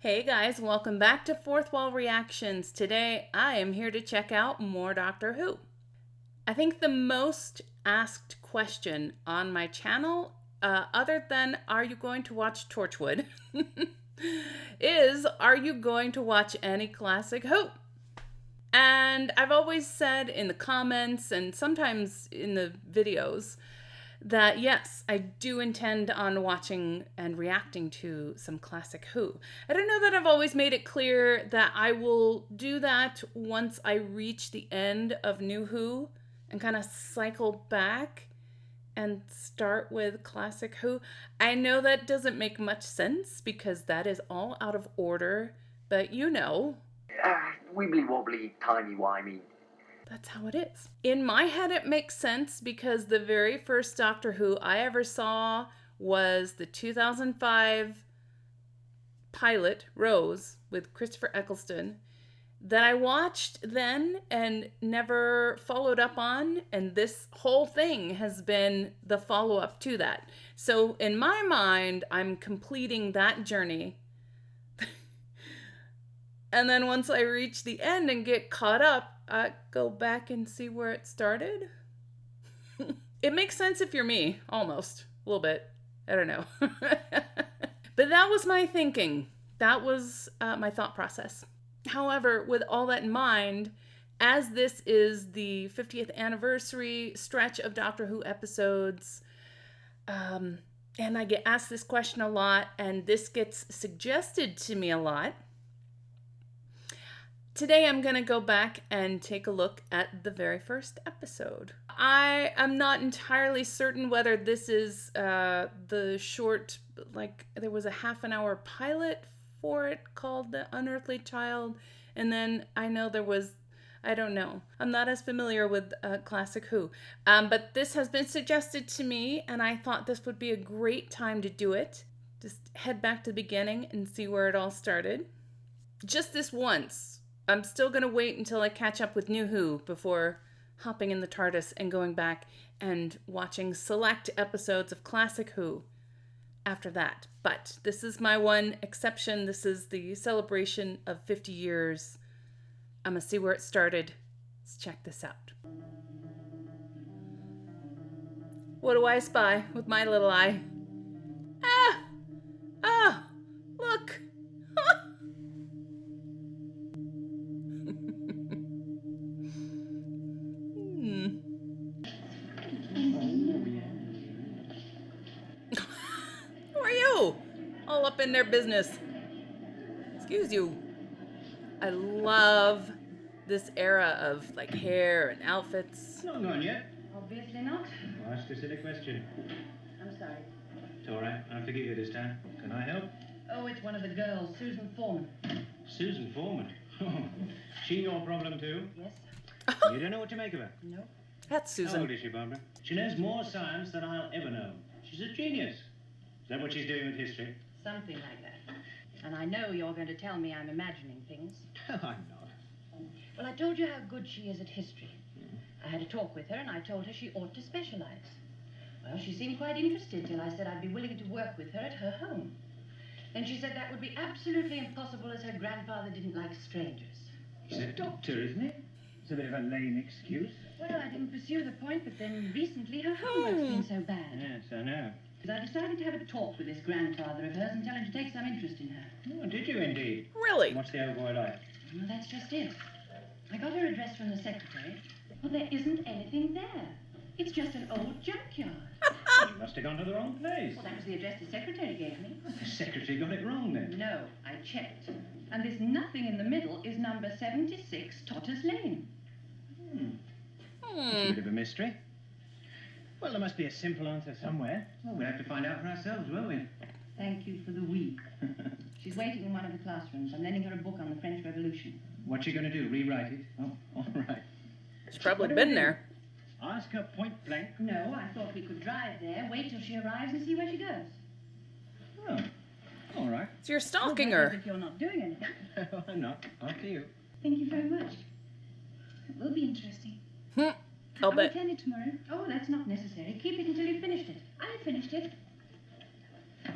Hey guys, welcome back to Fourth Wall Reactions. Today I am here to check out more Doctor Who. I think the most asked question on my channel, other than are you going to watch Torchwood, is are you going to watch any classic Who? And I've always said in the comments and sometimes in the videos that yes, I do intend on watching and reacting to some classic Who. I don't know that I've always made it clear that I will do that once I reach the end of New Who and kind of cycle back and start with classic Who. I know that doesn't make much sense because that is all out of order, but you know. Wibbly wobbly, timey wimey. That's how it is. In my head, it makes sense because the very first Doctor Who I ever saw was the 2005 pilot, Rose, with Christopher Eccleston, that I watched then and never followed up on. And this whole thing has been the follow-up to that. So in my mind, I'm completing that journey. And then once I reach the end and get caught up, I go back and see where it started. It makes sense if you're me, almost. A little bit. I don't know. But that was my thinking. That was my thought process. However, with all that in mind, as this is the 50th anniversary stretch of Doctor Who episodes, and I get asked this question a lot, and this gets suggested to me a lot, today I'm going to go back and take a look at the very first episode. I am not entirely certain whether this is the short, like there was a half-an-hour pilot for it called The Unearthly Child, and then I know there was, I don't know. I'm not as familiar with classic Who, but this has been suggested to me, and I thought this would be a great time to do it. Just head back to the beginning and see where it all started. Just this once. I'm still going to wait until I catch up with New Who before hopping in the TARDIS and going back and watching select episodes of classic Who after that. But this is my one exception. This is the celebration of 50 years. I'm going to see where it started. Let's check this out. What do I spy with my little eye? Ah! Ah! Look! Who are you? All up in their business. Excuse you. I love this era of like hair and outfits. Not gone yet. Obviously not. Well, ask a silly question. I'm sorry. It's all right. I'll forgive you this time. Can I help? Oh, it's one of the girls, Susan Foreman. Susan Foreman. She your problem too? Yes? You don't know what to make of her? No? That's How old Susan. is she, Barbara? She knows more science than I'll ever know. She's a genius. Is that what she's doing with history? Something like that. And I know you're going to tell me I'm imagining things. No, I'm not. Well, I told you how good she is at history. I had a talk with her and I told her she ought to specialize. Well, she seemed quite interested till I said I'd be willing to work with her at her home. Then she said that would be absolutely impossible as her grandfather didn't like strangers. He's a doctor, isn't he? It's a bit of a lame excuse. Well, I didn't pursue the point, but then recently her homework's been so bad. Yes, I know. I decided to have a talk with this grandfather of hers and tell him to take some interest in her. Oh, did you indeed? Really? What's the old boy like? Well, that's just it. I got her address from the secretary. Well, there isn't anything there. It's just an old junkyard. You must have gone to the wrong place. Well, that was the address the secretary gave me. The secretary got it wrong then. No, I checked. And this nothing in the middle is number 76 Totters Lane. It's a bit of a mystery. Well, there must be a simple answer somewhere. Well, we'll have to find out for ourselves, won't we? Thank you for the week. She's waiting in one of the classrooms. I'm lending her a book on the French Revolution. What's she going to do? Rewrite it? Oh, all right. She's probably been there. Ask her point blank. No, I thought we could drive there, wait till she arrives and see where she goes. Oh, all right. So you're stalking Well, her. if you're not doing anything. I'm not. After you. Thank you very much. It will be interesting. I'll bet. return it tomorrow. Oh, that's not necessary. Keep it until you've finished it. I finished it.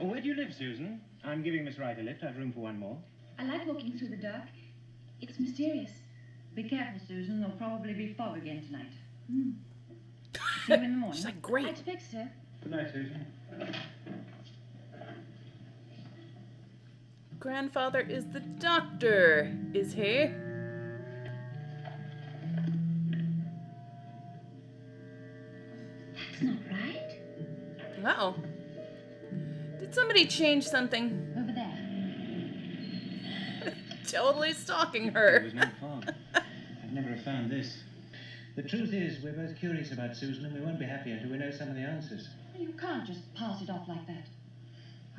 Oh, where do you live, Susan? I'm giving Miss Wright a lift. I've room for one more. I like walking through the dark. It's mysterious. Be careful, Susan. There'll probably be fog again tonight. See you in the morning. She's like, I great. expect so. Good night, Susan. Grandfather is the doctor, is he? That's not right. Uh-oh. Did somebody change something? Over there. Totally stalking There her. was no fog. I'd never have found this. The truth is, we're both curious about Susan, and we won't be happy until we know some of the answers. You can't just pass it off like that.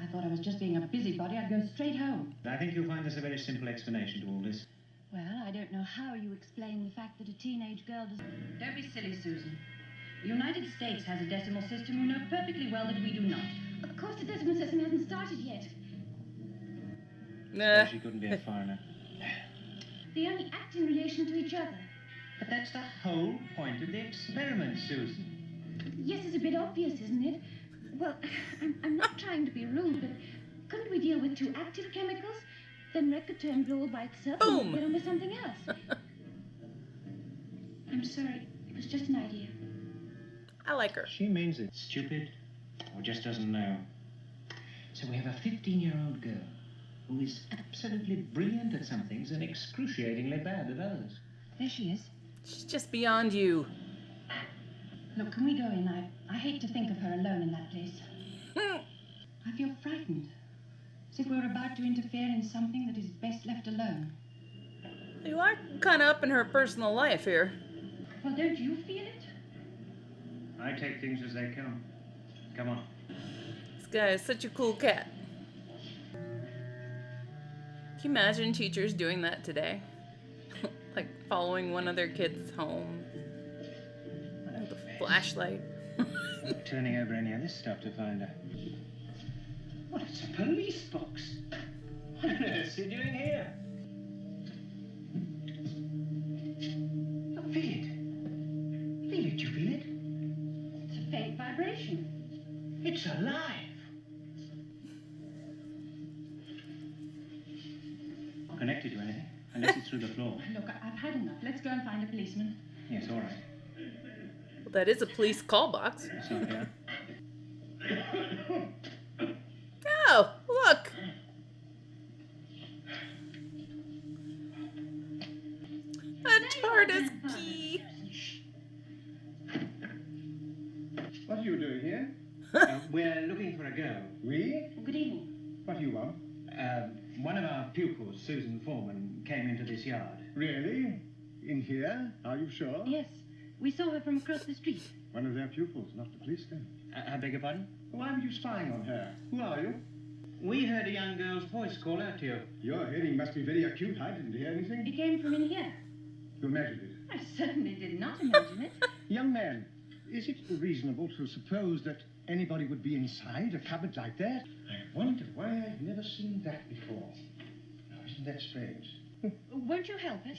I thought I was just being a busybody. I'd go straight home. I think you'll find there's a very simple explanation to all this. Well, I don't know how you explain the fact that a teenage girl does... Don't be silly, Susan. The United States has a decimal system. You know perfectly well that we do not. Of course the decimal system hasn't started yet. Nah. She couldn't be a foreigner. They only act in relation to each other. But that's the whole point of the experiment, Susan. Yes, it's a bit obvious, isn't it? Well, I'm not trying to be rude, but couldn't we deal with two active chemicals? Then wreck a term blue all by itself Boom. and get on with something else. I'm sorry. It was just an idea. I like her. She means it. Stupid, or just doesn't know. So we have a 15-year-old girl who is absolutely brilliant at some things and excruciatingly bad at others. There she is. She's just beyond you. Look, can we go in? I hate to think of her alone in that place. I feel frightened. As if we were about to interfere in something that is best left alone. You are kind of up in her personal life here. Well, don't you feel it? I take things as they come. Come on. This guy is such a cool cat. Can you imagine teachers doing that today? Like following one of their kids home with a flashlight. Turning over any of this stuff to find her. What, it's a police box. What on earth is he doing here? Look, feel it. Feel it, you feel it? It's a faint vibration. It's alive. Not connected to anything, unless it's through the floor. Look, I've had enough. Let's go and find a policeman. Yes, all right. Well, that is a police call box. It's not here. Oh, look. A TARDIS key. What are you doing here? We're looking for a girl. We? Good evening. What do you want? One of our pupils, Susan Foreman, came into this yard. Really? In here? Are you sure? Yes, we saw her from across the street. One of their pupils, not the police then. I beg your pardon? Why were you spying on her? Who are you? We heard a young girl's voice call out to you. Your hearing must be very acute. I didn't hear anything. It came from in here. You imagined it. I certainly did not imagine it. Young man, is it reasonable to suppose that anybody would be inside a cupboard like that? I wonder why I've never seen that before. Now, isn't that strange? Won't you help us?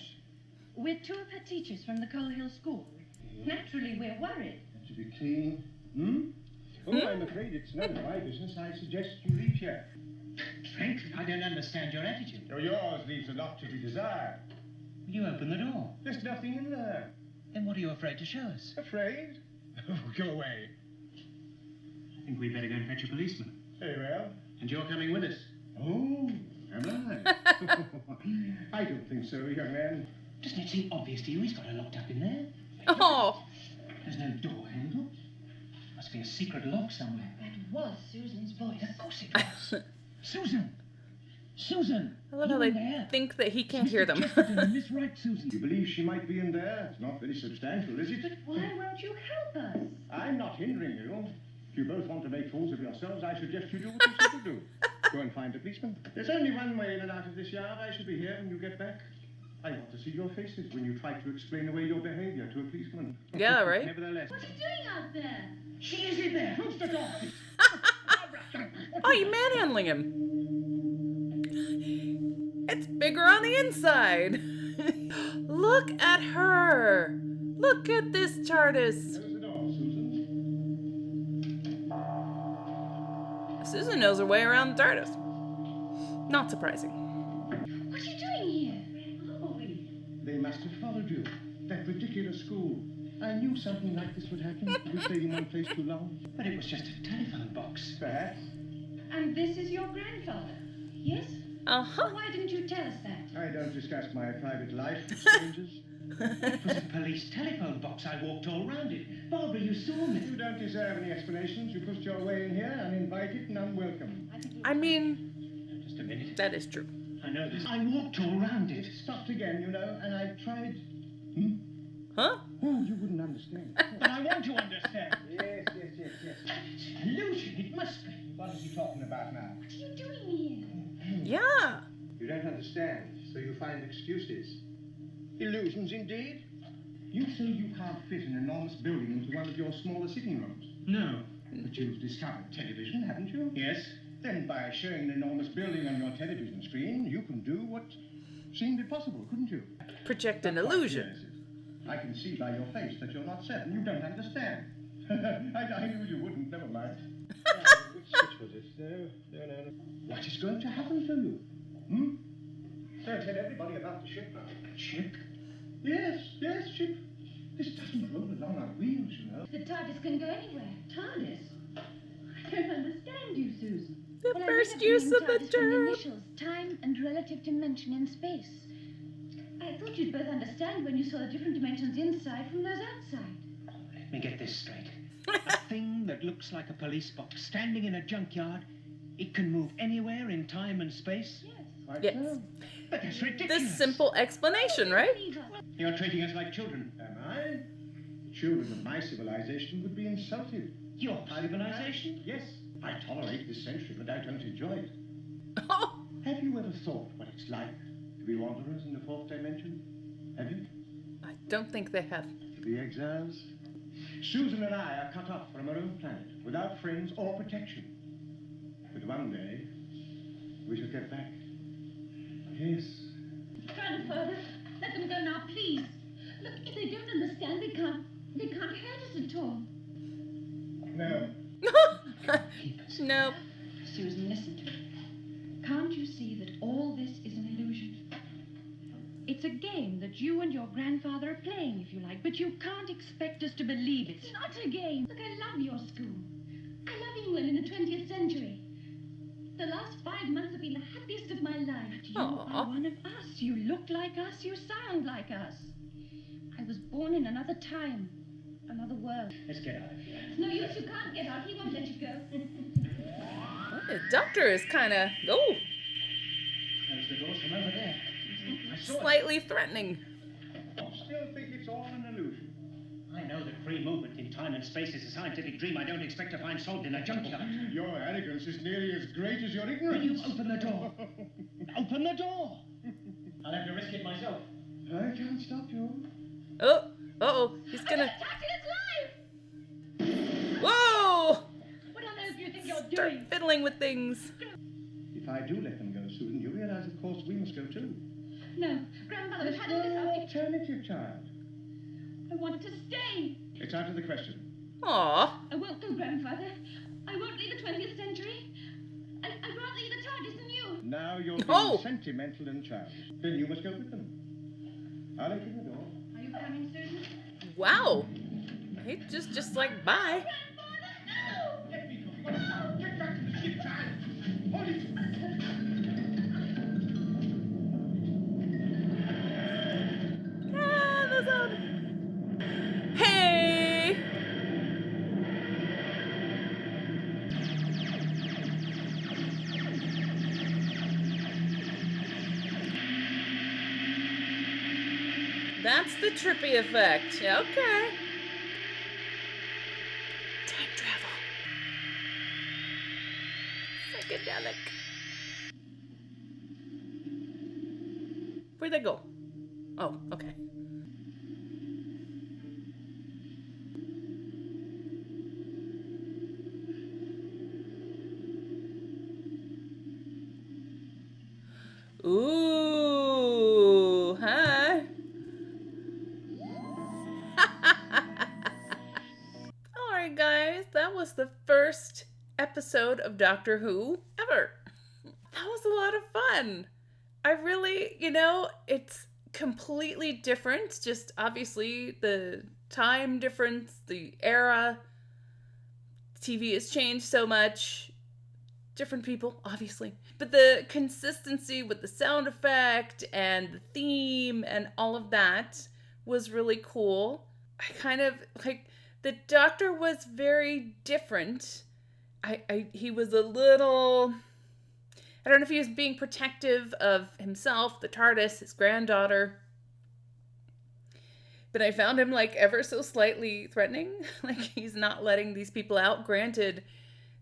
We're two of her teachers from the Coal Hill School. Naturally, we're worried. To be clean. Oh, I'm afraid it's none of my business. I suggest you leave here. Frankly, I don't understand your attitude. Oh, yours leaves a lot to be desired. You open the door. There's nothing in there. Then what are you afraid to show us? Afraid? Oh, go away. I think we'd better go and fetch a policeman. Very well. And you're coming with us. Oh, am I? I don't think so, young man. Doesn't it seem obvious to you he's got her locked up in there? Oh, There's no door handle. Must be a secret lock somewhere. That was Susan's voice. Of course it was. Susan! Susan! I love how they think that he can't hear them. Miss Wright, Susan. You believe she might be in there? It's not very substantial, is it? But why won't you help us? I'm not hindering you. If you both want to make fools of yourselves, I suggest you do what you said to do. Go and find a policeman. There's only one way in and out of this yard. I shall be here when you get back. I want to see your faces when you try to explain away your behavior to a policeman. Yeah, right? Nevertheless. What's he doing out there? She is in there. Who's the dog? Oh, you manhandling him. It's bigger on the inside. Look at her. Look at this TARDIS. Close the door, Susan. Susan knows her way around the TARDIS. Not surprising. What are you doing here? Where are we? They must have followed you. That ridiculous school. I knew something like this would happen. You stayed in one place too long. But it was just a telephone box. Perhaps. And this is your grandfather? Yes? Uh-huh. Why didn't you tell us that? I don't discuss my private life with strangers. It was a police telephone box. I walked all round it. Barbara, you saw me. You don't deserve any explanations. You pushed your way in here, uninvited and unwelcome. I mean, Just a minute. that is true. I know this. I walked all round It it. stopped again, you know, and I tried... Huh? Oh, you wouldn't understand. But I want to understand. Yes. It's an illusion. It must be. What is he talking about now? What are you doing here? Yeah. You don't understand, so you find excuses. Illusions, indeed. You say you can't fit an enormous building into one of your smaller sitting rooms. No. But you've discovered television, haven't you? Yes? Then by showing an enormous building on your television screen, you can do what seemed impossible, couldn't you? Project an Quite illusion. yes. I can see by your face that you're not 7. You don't understand. I knew you wouldn't. Never mind. Which switch was it? No. What is going to happen to you? Don't tell everybody about the ship now. Ship? Yes, ship. This doesn't roll along on wheels, you know. The TARDIS can go anywhere. TARDIS? I don't understand you, Susan. The Well, I first read use name of the TARDIS from term. initials, time and relative dimension in space. I thought you'd both understand when you saw the different dimensions inside from those outside. Let me get this straight. A thing that looks like a police box standing in a junkyard. It can move anywhere in time and space. Yes. Quite Yes. so. But that's ridiculous. This simple explanation, right? Believe us. You're treating us like children. Am I? The children of my civilization would be insulted. Your civilization? Yes. I tolerate this century, but I don't enjoy it. Oh, Have you ever thought what it's like to be wanderers in the 4th dimension? Have you? I don't think they have. To be exiles? Susan and I are cut off from our own planet, without friends or protection. But one day, we shall get back. Yes. Grandfather, let them go now, please. Look, if they don't understand, they can't hurt us at all. No. Nope. Susan, listen to me. Can't you see that all this is an illusion? It's a game that you and your grandfather are playing, if you like, but you can't expect us to believe it. It's not a game. Look, I love your school. I love England in the 20th century. The last 5 months have been the happiest of my life. You Aw. are one of us. You look like us. You sound like us. I was born in another time, another world. Let's get out of here. It's no use. You can't get out. He won't let you go. The doctor is kind of, oh, There's the doors from over there. I saw it. slightly threatening. Still think it's all an illusion. I know that free movement in time and space is a scientific dream I don't expect to find solved in a junkyard. Your arrogance is nearly as great as your Will ignorance. you open the door? Open the door! I'll have to risk it myself. I can't stop you. Oh, uh-oh, he's gonna, Taxi, it's live! whoa, What on earth do you think you're start doing? fiddling with things. If I do let them go, Susan, you realize, of course, we must go too. No, Grandmother, we've There's had all this no out. alternative, child. I want to stay. It's out of the question. Aw, I won't go, Grandfather. I won't leave the 20th century. I'd rather leave the TARDIS than you. Now you're being Oh. sentimental and childish. Then you must go with them. I'll open the door. Are you coming, Susan? wow. He just like, bye. Grandfather, no! Let me go. Get back to the ship, child. Hold it. Ah, the sound. Hey! That's the trippy effect. Yeah, okay. Time travel. Psychedelic. Where'd they go? Oh, okay. Ooh, hi. Alright, guys, that was the first episode of Doctor Who ever. That was a lot of fun. fun. I really, it's completely different. Just obviously the time difference, the era. TV has changed so much. Different people, obviously. But the consistency with the sound effect and the theme and all of that was really cool. I kind of, like, the Doctor was very different. He was a little... I don't know if he was being protective of himself, the TARDIS, his granddaughter. But I found him, like, ever so slightly threatening. Like, he's not letting these people out. Granted,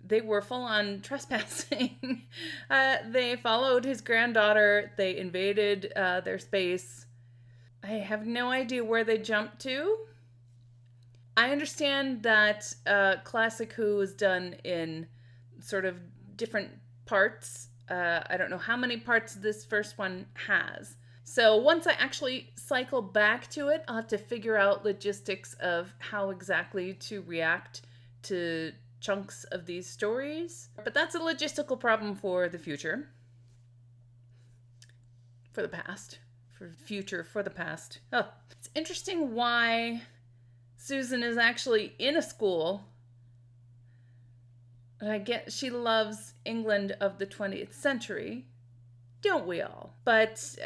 they were full-on trespassing. They followed his granddaughter. They invaded their space. I have no idea where they jumped to. I understand that Classic Who is done in sort of different parts. I don't know how many parts this first one has. So once I actually cycle back to it, I'll have to figure out logistics of how exactly to react to chunks of these stories. But that's a logistical problem for the future. For the past. For the future, for the past. Oh, it's interesting why Susan is actually in a school. And I get she loves England of the 20th century. Don't we all? But,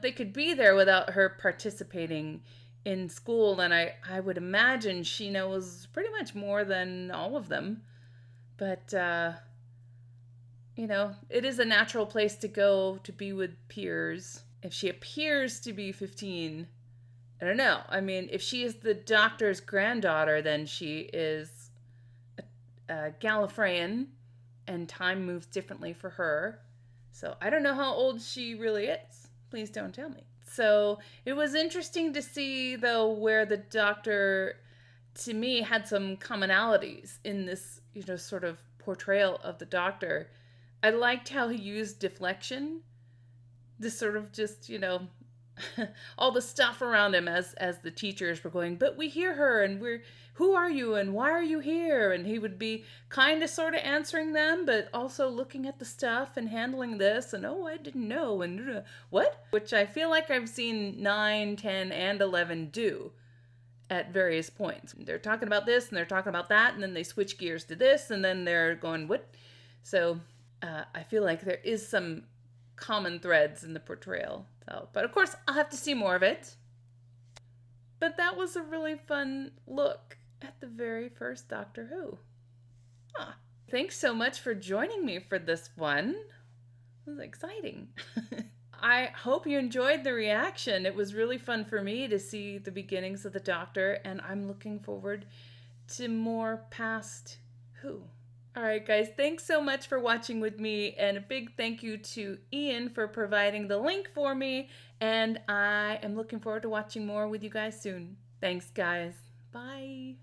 they could be there without her participating in school, and I would imagine she knows pretty much more than all of them. But, it is a natural place to go to be with peers. If she appears to be 15, I don't know. I mean, if she is the Doctor's granddaughter, then she is a Gallifreyan, and time moves differently for her. So I don't know how old she really is. Please don't tell me. So it was interesting to see, though, where the Doctor, to me, had some commonalities in this, sort of portrayal of the Doctor. I liked how he used deflection. This sort of just, all the stuff around him as the teachers were going, but we hear her, and who are you, and why are you here? And he would be kind of sort of answering them, but also looking at the stuff and handling this, and I didn't know, and what? Which I feel like I've seen 9, 10, and 11 do at various points. They're talking about this, and they're talking about that, and then they switch gears to this, and then they're going, what? So I feel like there is some common threads in the portrayal. So, but of course, I'll have to see more of it. But that was a really fun look at the very first Doctor Who. Thanks so much for joining me for this one. It was exciting. I hope you enjoyed the reaction. It was really fun for me to see the beginnings of the Doctor, and I'm looking forward to more past Who. All right, guys, thanks so much for watching with me, and a big thank you to Ian for providing the link for me, and I am looking forward to watching more with you guys soon. Thanks, guys. Bye.